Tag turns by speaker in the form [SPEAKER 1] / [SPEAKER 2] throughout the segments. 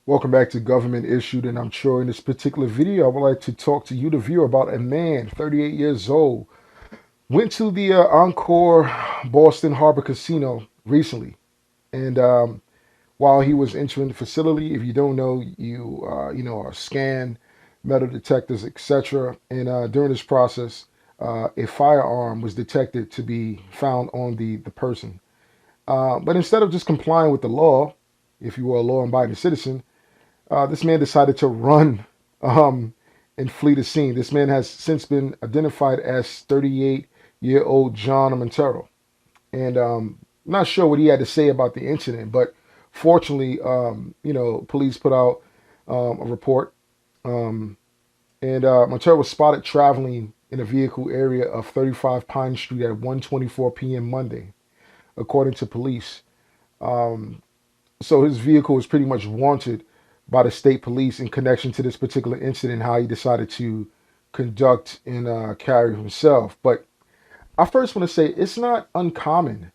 [SPEAKER 1] Welcome back to Government Issued, and I'm Troy. In this particular video, I would like to talk to you, the viewer, about a man, 38 years old, went to the Encore Boston Harbor Casino recently, and while he was entering the facility, if you don't know, you are scanned, metal detectors, etc. And during this process, a firearm was detected to be found on the person. But instead of just complying with the law, if you were a law-abiding citizen, this man decided to run um, and flee the scene. This man has since been identified as 38-year-old John Montero. And I'm not sure what he had to say about the incident, but fortunately, police put out a report. Um, and Montero was spotted traveling in a vehicle area of 35 Pine Street at 1:24 p.m. Monday, according to police. Um, so his vehicle was pretty much wanted by the state police in connection to this particular incident, how he decided to conduct and carry himself. But I first want to say it's not uncommon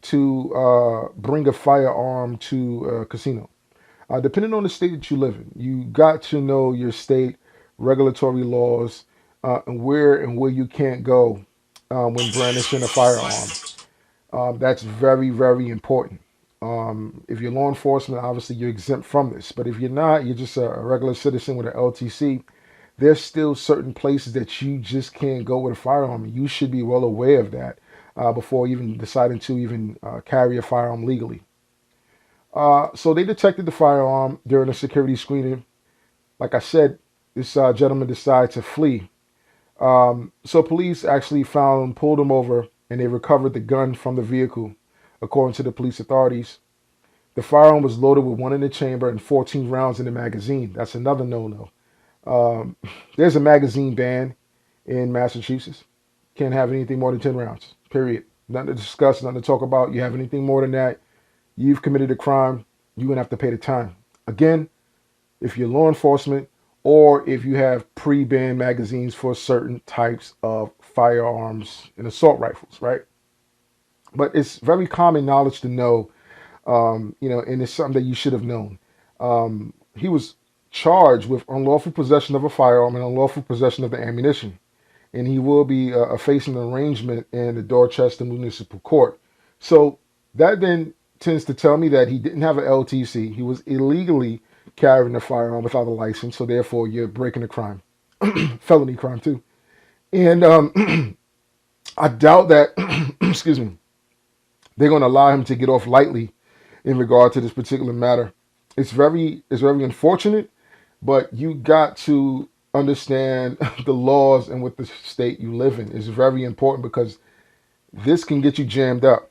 [SPEAKER 1] to bring a firearm to a casino. Depending on the state that you live in, you got to know your state regulatory laws and where you can't go when brandishing a firearm. That's very, very important. If you're law enforcement, obviously you're exempt from this. But if you're not, you're just a regular citizen with an LTC, there's still certain places that you just can't go with a firearm. You should be well aware of that before even deciding to even carry a firearm legally. So they detected the firearm during a security screening. Like I said, this gentleman decided to flee. So police actually found him, pulled him over, and they recovered the gun from the vehicle, according to the police authorities. The firearm was loaded with one in the chamber and 14 rounds in the magazine. That's another no-no. There's a magazine ban in Massachusetts. Can't have anything more than 10 rounds, period. Nothing to discuss, nothing to talk about. You have anything more than that, you've committed a crime. You're going to have to pay the time. Again, if you're law enforcement or if you have pre-banned magazines for certain types of firearms and assault rifles, right? But it's very common knowledge to know, and it's something that you should have known. He was charged with unlawful possession of a firearm and unlawful possession of the ammunition. And he will be facing an arraignment in the Dorchester Municipal Court. So that then tends to tell me that he didn't have an LTC. He was illegally carrying a firearm without a license. So therefore, you're breaking a crime, felony crime too. And I doubt that, excuse me, they're going to allow him to get off lightly in regard to this particular matter. It's very unfortunate, but you got to understand the laws and what the state you live in is very important because this can get you jammed up.